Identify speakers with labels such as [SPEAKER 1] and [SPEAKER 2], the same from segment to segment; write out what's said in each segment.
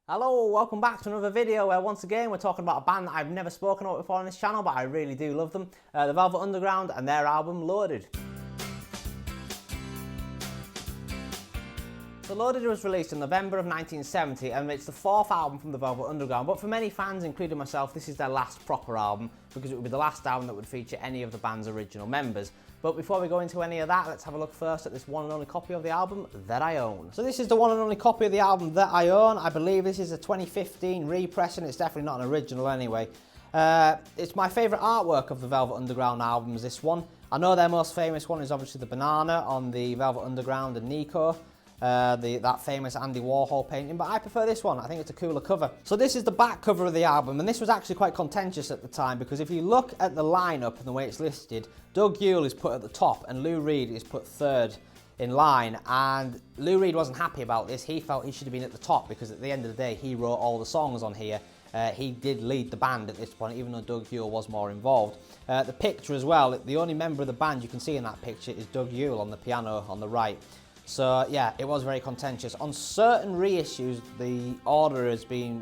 [SPEAKER 1] Hello, welcome back to another video where once again we're talking about a band that I've never spoken about before on this channel, but I really do love them. The Velvet Underground and their album Loaded. So Loaded was released in November of 1970 and it's the fourth album from the Velvet Underground, but for many fans, including myself, this is their last proper album because it would be the last album that would feature any of the band's original members. But before we go into any of that, let's have a look first at this one and only copy of the album that I own. So this is the one and only copy of the album that I own. I believe this is a 2015 repress and it's definitely not an original anyway. It's my favourite artwork of the Velvet Underground albums, this one. I know their most famous one is obviously the banana on the Velvet Underground and Nico. That famous Andy Warhol painting, but I prefer this one. I think it's a cooler cover. So this is the back cover of the album, and this was actually quite contentious at the time because if you look at the lineup and the way it's listed, Doug Yule is put at the top and Lou Reed is put third in line, and Lou Reed wasn't happy about this. He felt he should have been at the top because at the end of the day he wrote all the songs on here. He did lead the band at this point, even though Doug Yule was more involved. The picture as well, the only member of the band you can see in that picture is Doug Yule on the piano on the right. So yeah, it was very contentious. On certain reissues, the order has been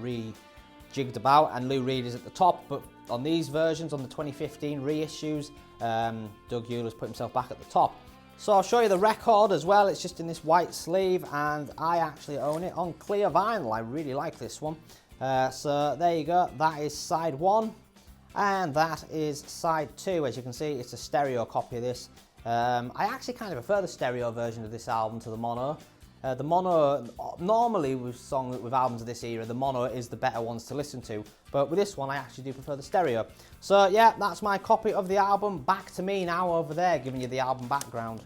[SPEAKER 1] rejigged about and Lou Reed is at the top, but on these versions, on the 2015 reissues, Doug Yule has put himself back at the top. So I'll show you the record as well. It's just in this white sleeve and I actually own it on clear vinyl. I really like this one. So there you go, that is side one and that is side two. As you can see, it's a stereo copy of this. I actually kind of prefer the stereo version of this album to the mono. The mono, normally with albums of this era, the mono is the better ones to listen to, but with this one I actually do prefer the stereo. So yeah, that's my copy of the album. Back to me now over there, giving you the album background.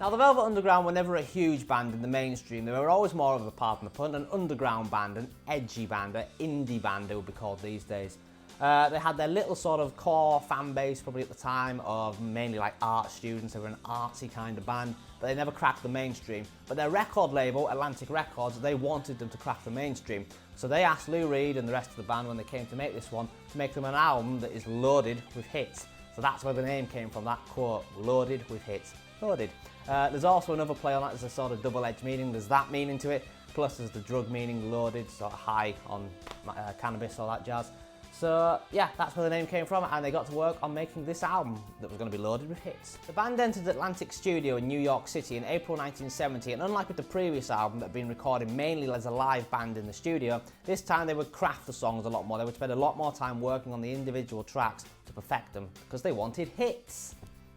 [SPEAKER 1] Now the Velvet Underground were never a huge band in the mainstream. They were always more of a, pardon the pun, an underground band, an edgy band, an indie band it would be called these days. They had their little sort of core fan base probably at the time of mainly like art students. They were an artsy kind of band, but they never cracked the mainstream. But their record label, Atlantic Records, they wanted them to crack the mainstream. So they asked Lou Reed and the rest of the band when they came to make this one, to make them an album that is loaded with hits. So that's where the name came from, that quote, loaded with hits. Loaded. There's also another play on that, there's a sort of double-edged meaning. There's that meaning to it, plus there's the drug meaning, loaded, sort of high on cannabis, all that jazz. So yeah, that's where the name came from, and they got to work on making this album that was going to be loaded with hits. The band entered Atlantic Studio in New York City in April 1970, and unlike with the previous album that had been recorded mainly as a live band in the studio, this time they would craft the songs a lot more. They would spend a lot more time working on the individual tracks to perfect them, because they wanted hits.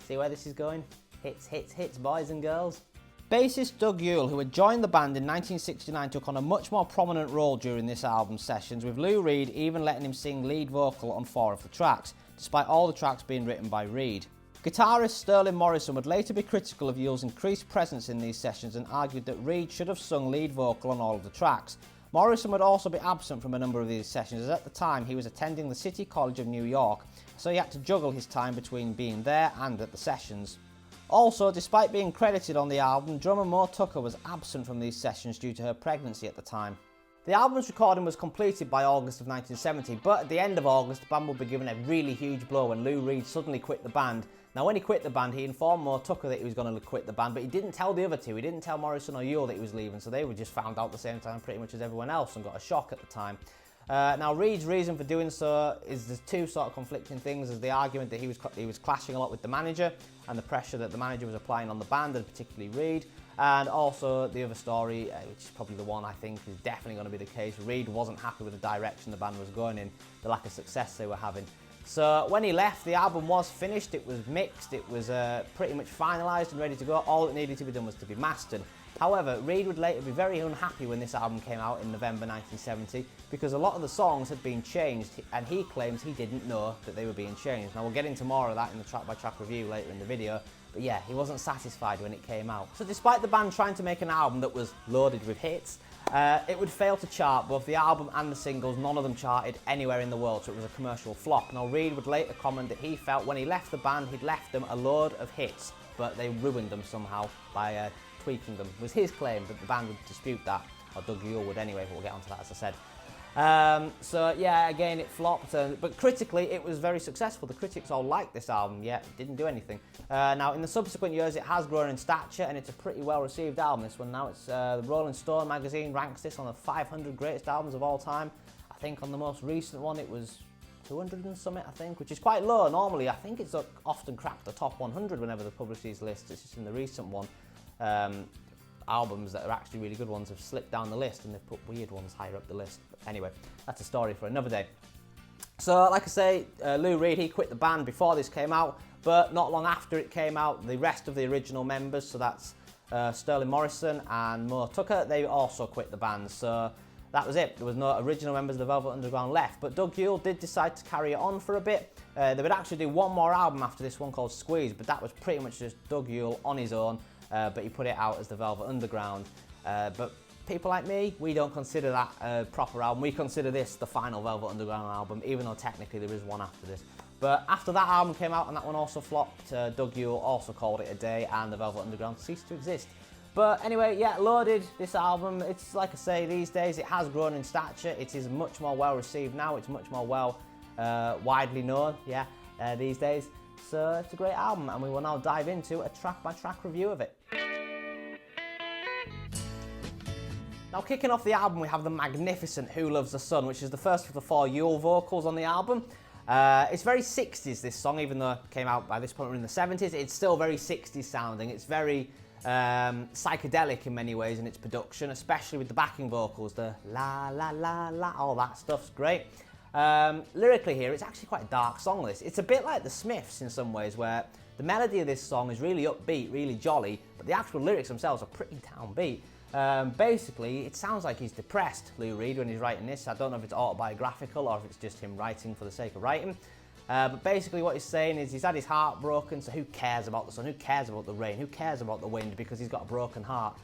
[SPEAKER 1] See where this is going? Hits, hits, hits, boys and girls. Bassist Doug Yule, who had joined the band in 1969, took on a much more prominent role during this album's sessions, with Lou Reed even letting him sing lead vocal on 4 of the tracks, despite all the tracks being written by Reed. Guitarist Sterling Morrison would later be critical of Yule's increased presence in these sessions and argued that Reed should have sung lead vocal on all of the tracks. Morrison would also be absent from a number of these sessions, as at the time he was attending the City College of New York, so he had to juggle his time between being there and at the sessions. Also, despite being credited on the album, drummer Mo Tucker was absent from these sessions due to her pregnancy at the time. The album's recording was completed by August of 1970, but at the end of August, the band would be given a really huge blow when Lou Reed suddenly quit the band. Now, when he quit the band, he informed Mo Tucker that he was going to quit the band, but he didn't tell the other two. He didn't tell Morrison or Yule that he was leaving, so they were just found out at the same time pretty much as everyone else and got a shock at the time. Now, Reed's reason for doing so is there's two sort of conflicting things. There's the argument that he was clashing a lot with the manager and the pressure that the manager was applying on the band, and particularly Reed. And also the other story, which is probably the one I think is definitely going to be the case, Reed wasn't happy with the direction the band was going in, the lack of success they were having. So when he left, the album was finished, it was mixed, it was pretty much finalised and ready to go. All that needed to be done was to be mastered. However, Reed would later be very unhappy when this album came out in November 1970 because a lot of the songs had been changed and he claims he didn't know that they were being changed. Now we'll get into more of that in the track-by-track review later in the video, but yeah, he wasn't satisfied when it came out. So despite the band trying to make an album that was loaded with hits, it would fail to chart. Both the album and the singles, none of them charted anywhere in the world, so it was a commercial flop. Now Reed would later comment that he felt when he left the band, he'd left them a load of hits, but they ruined them somehow by tweaking them. It was his claim, but the band would dispute that, or Doug Yule would anyway, but we'll get onto that as I said. So yeah, again, it flopped, but critically it was very successful. The critics all liked this album, yet it didn't do anything. Now, in the subsequent years, it has grown in stature, and it's a pretty well-received album, this one. Now, it's the Rolling Stone magazine ranks this on the 500 greatest albums of all time. I think on the most recent one, it was 200 and something, I think, which is quite low. Normally, I think it's often cracked the top 100 whenever they publish these lists. It's just in the recent one. Albums that are actually really good ones have slipped down the list, and they've put weird ones higher up the list. But anyway, that's a story for another day. So, like I say, Lou Reed, he quit the band before this came out, but not long after it came out, the rest of the original members, so that's Sterling Morrison and Mo Tucker, they also quit the band. So that was it. There was no original members of the Velvet Underground left, but Doug Yule did decide to carry it on for a bit. They would actually do one more album after this one called Squeeze, but that was pretty much just Doug Yule on his own. But he put it out as the Velvet Underground. But people like me, we don't consider that a proper album. We consider this the final Velvet Underground album, even though technically there is one after this. But after that album came out and that one also flopped, Doug Yule also called it a day, and the Velvet Underground ceased to exist. But anyway, yeah, Loaded, this album, it's like I say, these days it has grown in stature. It is much more well received now. It's much more widely known, these days. So it's a great album, and we will now dive into a track-by-track review of it. Now, kicking off the album, we have the magnificent Who Loves the Sun, which is the first of the 4 Yule vocals on the album. It's very 60s, this song, even though it came out by this point we're in the 70s. It's still very 60s sounding. It's very psychedelic in many ways in its production, especially with the backing vocals, the la la la la, all that stuff's great. Lyrically here, it's actually quite a dark song, this. It's a bit like the Smiths in some ways, where the melody of this song is really upbeat, really jolly, but the actual lyrics themselves are pretty downbeat. Basically, it sounds like he's depressed, Lou Reed, when he's writing this. I don't know if it's autobiographical or if it's just him writing for the sake of writing. But basically what he's saying is he's had his heart broken, so who cares about the sun? Who cares about the rain? Who cares about the wind? Because he's got a broken heart.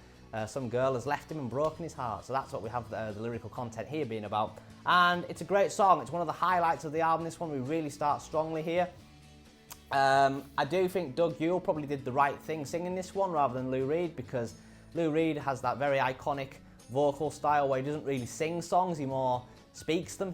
[SPEAKER 1] Some girl has left him and broken his heart. So that's what we have the lyrical content here being about. And it's a great song. It's one of the highlights of the album. This one, we really start strongly here. I do think Doug Yule probably did the right thing singing this one rather than Lou Reed, because Lou Reed has that very iconic vocal style where he doesn't really sing songs, he more speaks them.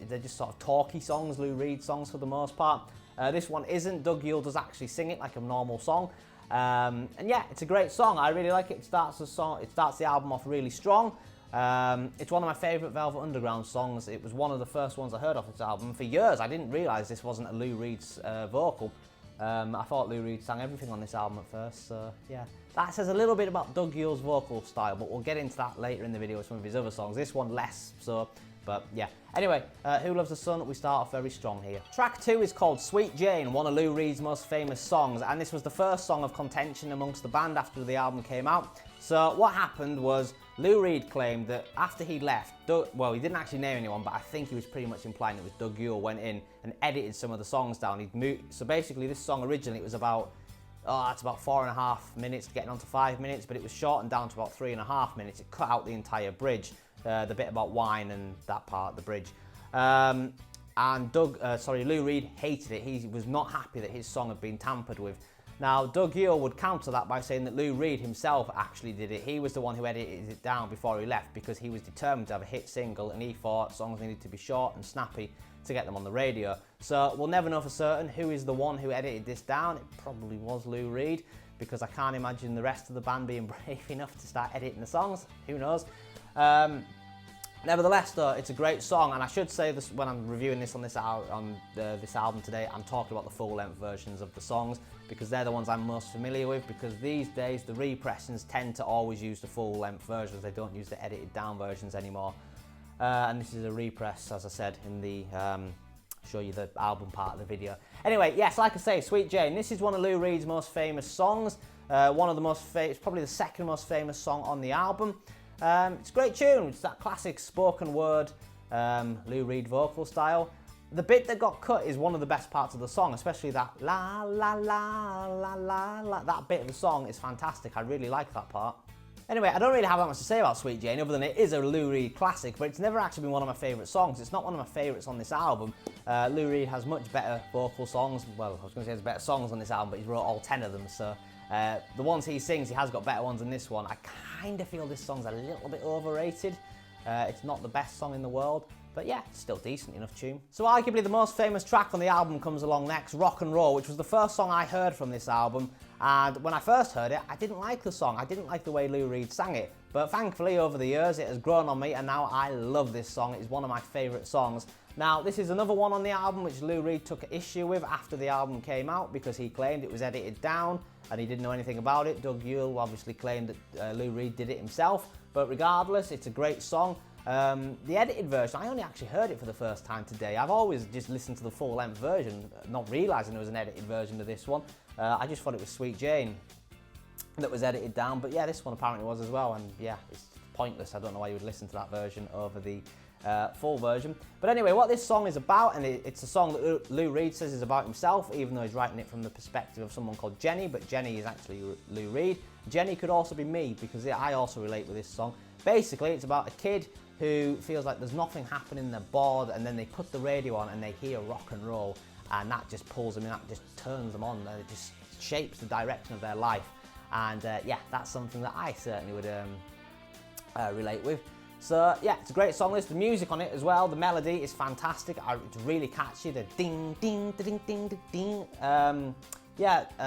[SPEAKER 1] They're just sort of talky songs, Lou Reed songs for the most part. This one isn't. Doug Yule does actually sing it like a normal song. And yeah, it's a great song. I really like it. It starts the album off really strong. It's one of my favourite Velvet Underground songs. It was one of the first ones I heard off this album. For years, I didn't realise this wasn't a Lou Reed's vocal. I thought Lou Reed sang everything on this album at first, so yeah. That says a little bit about Doug Yule's vocal style, but we'll get into that later in the video with some of his other songs. This one less so, but yeah. Anyway, Who Loves the Sun, we start off very strong here. Track 2 is called Sweet Jane, one of Lou Reed's most famous songs, and this was the first song of contention amongst the band after the album came out. So what happened was Lou Reed claimed that after he left, well, he didn't actually name anyone, but I think he was pretty much implying it was Doug Yule went in and edited some of the songs down. So basically this song originally, it was about, it's about 4.5 minutes, getting on to 5 minutes, but it was shortened down to about 3.5 minutes. It cut out the entire bridge, the bit about wine and that part of the bridge. And Lou Reed hated it. He was not happy that his song had been tampered with. Now, Doug Yule would counter that by saying that Lou Reed himself actually did it. He was the one who edited it down before he left because he was determined to have a hit single, and he thought songs needed to be short and snappy to get them on the radio. So we'll never know for certain who is the one who edited this down. It probably was Lou Reed, because I can't imagine the rest of the band being brave enough to start editing the songs. Who knows? Nevertheless, though, it's a great song, and I should say this when I'm reviewing this on this album today, I'm talking about the full-length versions of the songs, because they're the ones I'm most familiar with, because these days the repressings tend to always use the full-length versions. They don't use the edited-down versions anymore. And this is a repress, as I said, in the show you the album part of the video. Anyway, yes, like I say, Sweet Jane, this is one of Lou Reed's most famous songs. It's probably the second most famous song on the album. It's a great tune. It's that classic spoken word Lou Reed vocal style. The bit that got cut is one of the best parts of the song, especially that la la la la la la. That bit of the song is fantastic. I really like that part. Anyway, I don't really have that much to say about Sweet Jane, other than it is a Lou Reed classic, but it's never actually been one of my favourite songs. It's not one of my favourites on this album. Lou Reed has much better vocal songs. Well, I was going to say there's better songs on this album, but he's wrote all 10 of them, so the ones he sings, he has got better ones than this one. I kind of feel this song's a little bit overrated. It's not the best song in the world, But yeah, still decent enough tune. So arguably the most famous track on the album comes along next, Rock and Roll, which was the first song I heard from this album. And when I first heard it, I didn't like the song. I didn't like the way Lou Reed sang it. But thankfully, over the years, it has grown on me, and now I love this song. It is one of my favourite songs. Now, this is another one on the album which Lou Reed took issue with after the album came out because he claimed it was edited down and he didn't know anything about it. Doug Yule obviously claimed that Lou Reed did it himself. But regardless, it's a great song. The edited version, I only actually heard it for the first time today. I've always just listened to the full-length version, not realising there was an edited version of this one. I just thought it was Sweet Jane that was edited down, but yeah, this one apparently was as well, and yeah, it's pointless. I don't know why you would listen to that version over the full version. But anyway, what this song is about, and it's a song that Lou Reed says is about himself, even though he's writing it from the perspective of someone called Jenny, but Jenny is actually Lou Reed. Jenny could also be me, because I also relate with this song. Basically, it's about a kid who feels like there's nothing happening, they're bored, and then they put the radio on and they hear rock and roll, and that just pulls them in, that just turns them on, and it just shapes the direction of their life. And yeah, that's something that I certainly would relate with. So yeah, it's a great song list. The music on it as well, the melody is fantastic. It's really catchy, the ding, ding, ding, ding, ding, ding.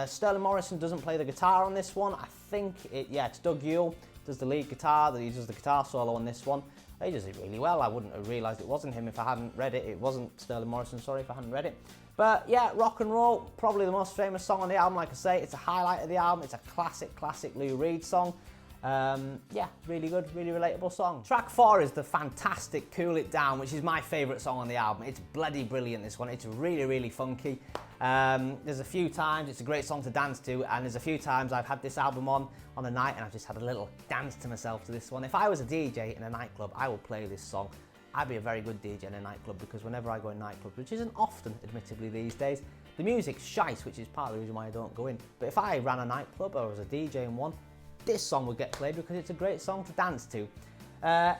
[SPEAKER 1] Sterling Morrison doesn't play the guitar on this one. I think it's Doug Yule does the lead guitar, he does the guitar solo on this one. He does it really well. I wouldn't have realised it wasn't him if I hadn't read it. It wasn't Sterling Morrison, sorry, if I hadn't read it. But yeah, Rock and Roll, probably the most famous song on the album. Like I say, it's a highlight of the album. It's a classic Lou Reed song. Yeah, really good, really relatable song. Track 4 is the fantastic Cool It Down, which is my favourite song on the album. It's bloody brilliant, this one. It's really funky. There's a few times, it's a great song to dance to, and there's a few times I've had this album on a night and I've just had a little dance to myself to this one. If I was a DJ in a nightclub, I would play this song. I'd be a very good DJ in a nightclub, because whenever I go in nightclubs, which isn't often, admittedly, these days, the music's shite, which is part of the reason why I don't go in. But if I ran a nightclub or was a DJ in one, this song would get played because it's a great song to dance to.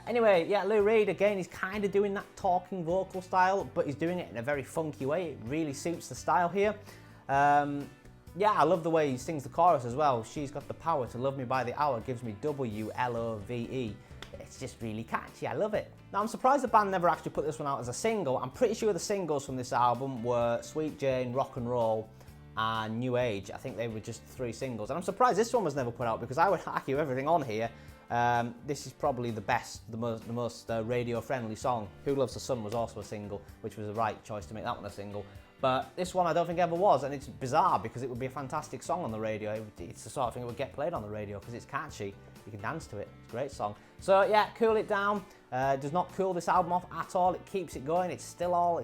[SPEAKER 1] Anyway, yeah, Lou Reed, again, he's kind of doing that talking vocal style, but he's doing it in a very funky way. It really suits the style here. Yeah, I love the way he sings the chorus as well. She's got the power to love me by the hour, gives me WLOVE. It's just really catchy, I love it. Now, I'm surprised the band never actually put this one out as a single. I'm pretty sure the singles from this album were Sweet Jane, Rock and Roll, and New Age. I think they were just 3 singles. And I'm surprised this one was never put out, because I would argue everything on here. This is probably the best, the most radio-friendly song. Who Loves the Sun was also a single, which was the right choice to make that one a single. But this one I don't think ever was, and it's bizarre because it would be a fantastic song on the radio. It's the sort of thing that would get played on the radio because it's catchy. You can dance to it. It's a great song. So yeah, Cool It Down. Does not cool this album off at all. It keeps it going. It's still all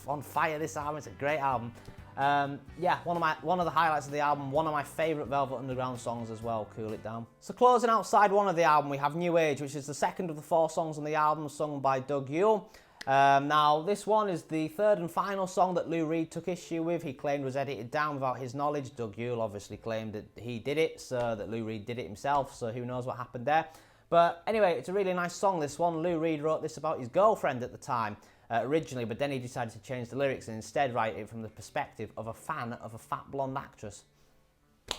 [SPEAKER 1] on fire, this album. It's a great album. Yeah, one of the highlights of the album, one of my favourite Velvet Underground songs as well, Cool It Down. So closing out side 1 of the album, we have New Age, which is the second of the 4 songs on the album, sung by Doug Yule. Now, this one is the 3rd and final song that Lou Reed took issue with. He claimed was edited down without his knowledge. Doug Yule obviously claimed that he did it, so that Lou Reed did it himself, so who knows what happened there. But anyway, it's a really nice song, this one. Lou Reed wrote this about his girlfriend at the time. Originally, but then he decided to change the lyrics and instead write it from the perspective of a fan of a fat blonde actress.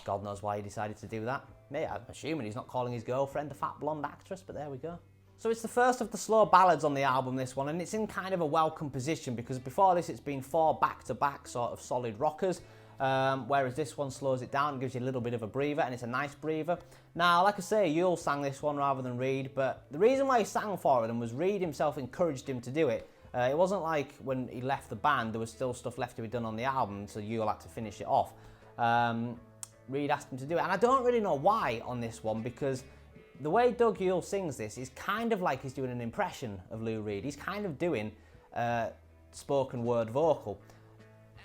[SPEAKER 1] God knows why he decided to do that. Maybe, I'm assuming he's not calling his girlfriend a fat blonde actress, but there we go. So it's the first of the slow ballads on the album, this one, and it's in kind of a welcome position because before this it's been 4 back-to-back sort of solid rockers, whereas this one slows it down and gives you a little bit of a breather, and it's a nice breather. Now, like I say, Yule sang this one rather than Reed, but the reason why he sang for them was Reed himself encouraged him to do it. It wasn't like when he left the band, there was still stuff left to be done on the album, so Yule had to finish it off. Reed asked him to do it, and I don't really know why on this one, because the way Doug Yule sings this is kind of like he's doing an impression of Lou Reed. He's kind of doing spoken word vocal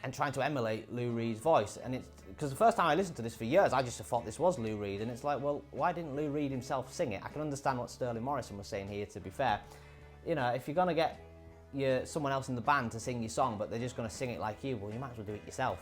[SPEAKER 1] and trying to emulate Lou Reed's voice. And it's because the first time I listened to this for years, I just thought this was Lou Reed, and it's like, well, why didn't Lou Reed himself sing it? I can understand what Sterling Morrison was saying here, to be fair. You know, if you're going to get someone else in the band to sing your song, but they're just going to sing it like you, well, you might as well do it yourself.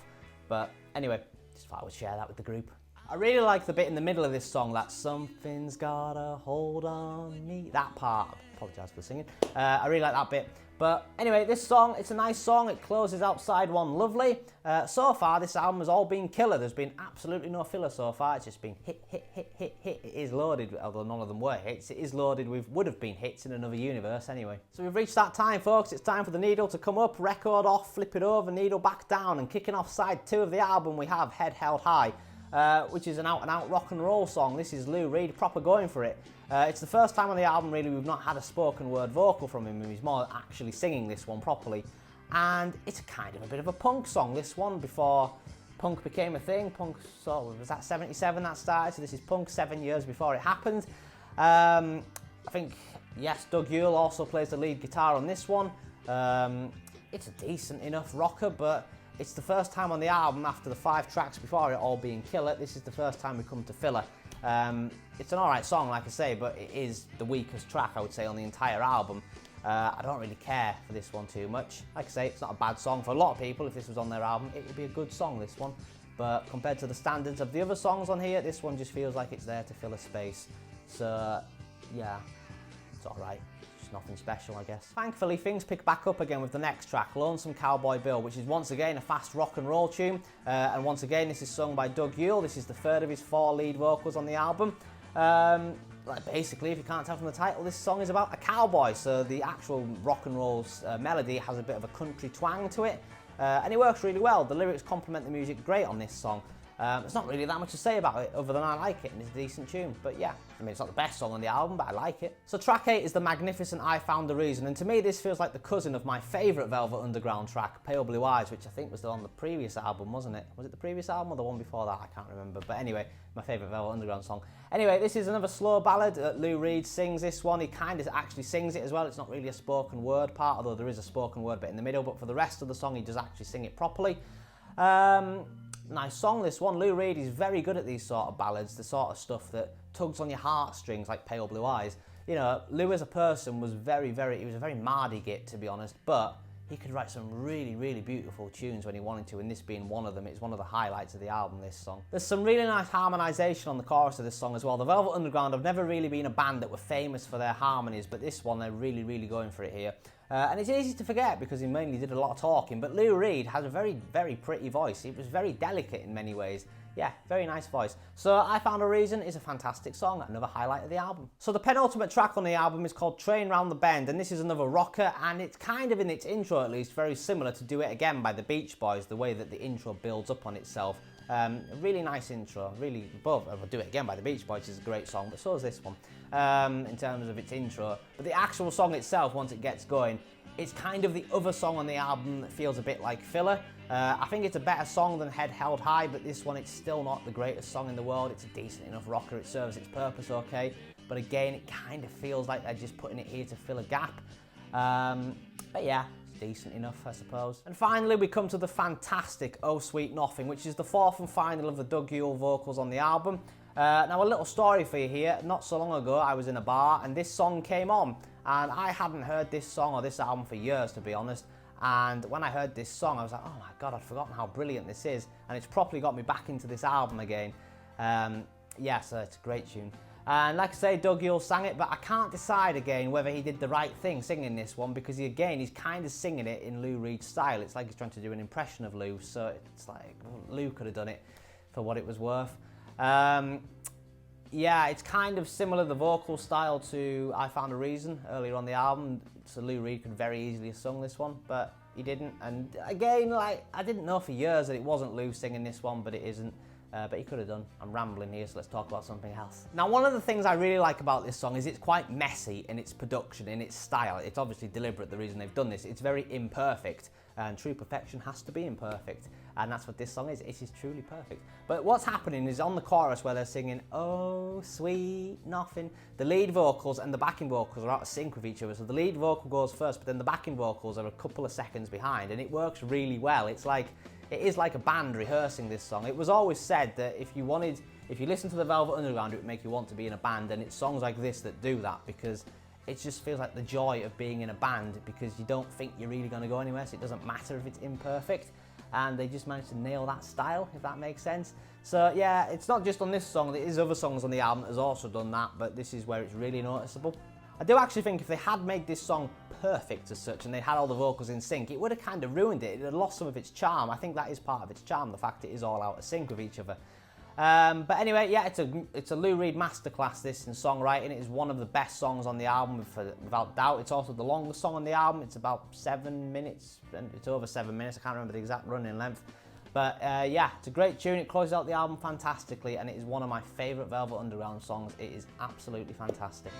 [SPEAKER 1] But anyway, just thought I would share that with the group. I really like the bit in the middle of this song, that something's got a hold on me, that part. I apologise for the singing. I really like that bit. But anyway, this song, it's a nice song. It closes out side one lovely. So far, this album has all been killer. There's been absolutely no filler so far. It's just been hit, hit, hit, hit, hit. It is loaded, although none of them were hits. It is loaded with would have been hits in another universe anyway. So we've reached that time, folks. It's time for the needle to come up, record off, flip it over, needle back down. And kicking off side two of the album, we have Head Held High, which is an out-and-out rock and roll song. This is Lou Reed, proper going for it. It's the first time on the album, really, we've not had a spoken word vocal from him. He's more actually singing this one properly. And it's kind of a bit of a punk song, this one, before punk became a thing. Punk, sort of, was that 77 that started? So this is punk 7 years before it happened. I think, yes, Doug Yule also plays the lead guitar on this one. It's a decent enough rocker, but it's the first time on the album, after the 5 tracks before it all being killer, this is the first time we come to filler. It's an alright song, like I say, but it is the weakest track, I would say, on the entire album. I don't really care for this one too much. Like I say, it's not a bad song for a lot of people. If this was on their album, it would be a good song, this one. But compared to the standards of the other songs on here, this one just feels like it's there to fill a space. So, yeah, it's alright. Nothing special, I guess. Thankfully, things pick back up again with the next track, Lonesome Cowboy Bill, which is once again a fast rock and roll tune. And once again, this is sung by Doug Yule. This is the third of his 4 lead vocals on the album. Basically, if you can't tell from the title, this song is about a cowboy. So the actual rock and roll melody has a bit of a country twang to it. And it works really well. The lyrics complement the music great on this song. There's not really that much to say about it other than I like it and it's a decent tune. But yeah, I mean, it's not the best song on the album, but I like it. So track 8 is the magnificent I Found a Reason, and to me this feels like the cousin of my favourite Velvet Underground track, Pale Blue Eyes, which I think was on the previous album, wasn't it? Was it the previous album or the one before that? I can't remember. But anyway, my favourite Velvet Underground song. Anyway, this is another slow ballad. Lou Reed sings this one. He kind of actually sings it as well. It's not really a spoken word part, although there is a spoken word bit in the middle, but for the rest of the song he does actually sing it properly. Nice song, this one. Lou Reed is very good at these sort of ballads, the sort of stuff that tugs on your heartstrings like Pale Blue Eyes. You know, Lou as a person was he was a very mardy git, to be honest, but he could write some really, really beautiful tunes when he wanted to, and this being one of them. It's one of the highlights of the album, this song. There's some really nice harmonisation on the chorus of this song as well. The Velvet Underground have never really been a band that were famous for their harmonies, but this one, they're really, really going for it here. And it's easy to forget because he mainly did a lot of talking, but Lou Reed has a very, very pretty voice. It was very delicate in many ways. Yeah, very nice voice. So I Found a Reason is a fantastic song, another highlight of the album. So the penultimate track on the album is called Train Round the Bend, and this is another rocker, and it's kind of, in its intro at least, very similar to Do It Again by the Beach Boys, the way that the intro builds up on itself. A really nice intro, really above. Do It Again by the Beach Boys is a great song, but so is this one in terms of its intro. But the actual song itself, once it gets going, it's kind of the other song on the album that feels a bit like filler. I think it's a better song than Head Held High, but this one, it's still not the greatest song in the world. It's a decent enough rocker, it serves its purpose okay, but again, it kind of feels like they're just putting it here to fill a gap. But yeah, decent enough, I suppose. And finally, we come to the fantastic Oh Sweet Nothing, which is the 4th and final of the Doug Yule vocals on the album. Now, a little story for you here. Not so long ago, I was in a bar and this song came on, and I hadn't heard this song or this album for years, to be honest. And when I heard this song, I was like, oh my God, I'd forgotten how brilliant this is. And it's properly got me back into this album again. Yeah, so it's a great tune. And like I say, Doug Yule sang it, but I can't decide again whether he did the right thing singing this one, because he's kind of singing it in Lou Reed's style. It's like he's trying to do an impression of Lou, so it's like, well, Lou could have done it for what it was worth. Yeah, it's kind of similar, the vocal style, to I Found a Reason earlier on the album, so Lou Reed could very easily have sung this one, but he didn't. And again, like, I didn't know for years that it wasn't Lou singing this one, but it isn't. But he could have done. I'm rambling here, so let's talk about something else. Now, one of the things I really like about this song is it's quite messy in its production, in its style. It's obviously deliberate, the reason they've done this. It's very imperfect, and true perfection has to be imperfect. And that's what this song is. It is truly perfect. But what's happening is on the chorus where they're singing, oh, sweet nothing, the lead vocals and the backing vocals are out of sync with each other. So the lead vocal goes first, but then the backing vocals are a couple of seconds behind, and it works really well. It is like a band rehearsing this song. It was always said that if you listen to the Velvet Underground, it would make you want to be in a band, and it's songs like this that do that, because it just feels like the joy of being in a band, because you don't think you're really going to go anywhere, so it doesn't matter if it's imperfect, and they just managed to nail that style, if that makes sense. So yeah, it's not just on this song, there is other songs on the album that has also done that, but this is where it's really noticeable. I do actually think if they had made this song perfect as such and they had all the vocals in sync, it would have kind of ruined it. It had lost some of its charm. I think that is part of its charm, the fact it is all out of sync with each other. But anyway, yeah, it's a Lou Reed masterclass, this, in songwriting. It is one of the best songs on the album, without doubt. It's also the longest song on the album. It's about 7 minutes, and it's over 7 minutes. I can't remember the exact running length. But yeah, it's a great tune. It closes out the album fantastically, and it is one of my favourite Velvet Underground songs. It is absolutely fantastic.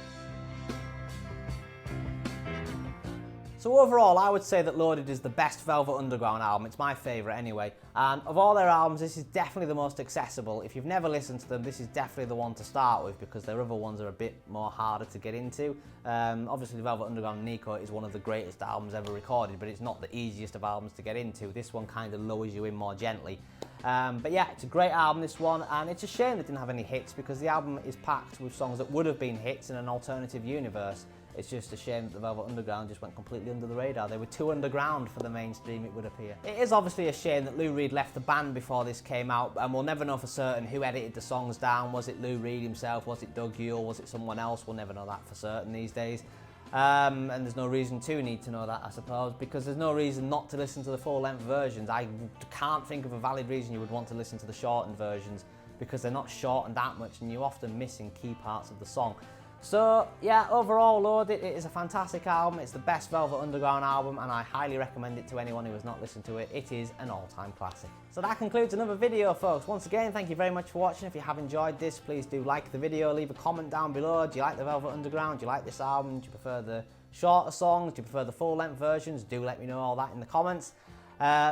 [SPEAKER 1] So overall, I would say that Loaded is the best Velvet Underground album. It's my favourite anyway. And of all their albums, this is definitely the most accessible. If you've never listened to them, this is definitely the one to start with, because their other ones are a bit more harder to get into. Obviously, Velvet Underground Nico is one of the greatest albums ever recorded, but it's not the easiest of albums to get into. This one kind of lowers you in more gently. But yeah, it's a great album, this one, and it's a shame they didn't have any hits, because the album is packed with songs that would have been hits in an alternative universe. It's just a shame that the Velvet Underground just went completely under the radar. They were too underground for the mainstream, it would appear. It is obviously a shame that Lou Reed left the band before this came out, and we'll never know for certain who edited the songs down. Was it Lou Reed himself? Was it Doug Yule? Was it someone else? We'll never know that for certain these days. And there's no reason to need to know that, I suppose, because there's no reason not to listen to the full-length versions. I can't think of a valid reason you would want to listen to the shortened versions, because they're not shortened that much and you're often missing key parts of the song. So yeah, overall, Loaded, it is a fantastic album. It's the best Velvet Underground album, and I highly recommend it to anyone who has not listened to it. It is an all-time classic. So that concludes another video, folks. Once again, thank you very much for watching. If you have enjoyed this, please do like the video, leave a comment down below. Do you like the Velvet Underground? Do you like this album? Do you prefer the shorter songs? Do you prefer the full-length versions? Do let me know all that in the comments.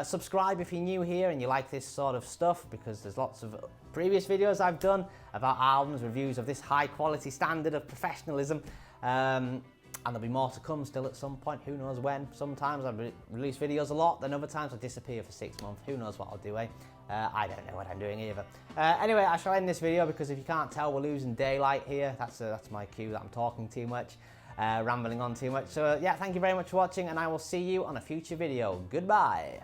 [SPEAKER 1] Subscribe if you're new here and you like this sort of stuff, because there's lots of previous videos I've done about albums, reviews of this high quality standard of professionalism, and there'll be more to come still at some point, who knows when. Sometimes I release videos a lot, then other times I disappear for 6 months, who knows what I'll do, eh? I don't know what I'm doing either. Anyway, I shall end this video, because if you can't tell, we're losing daylight here. That's my cue that I'm talking too much, rambling on too much. So yeah, thank you very much for watching, and I will see you on a future video. Goodbye.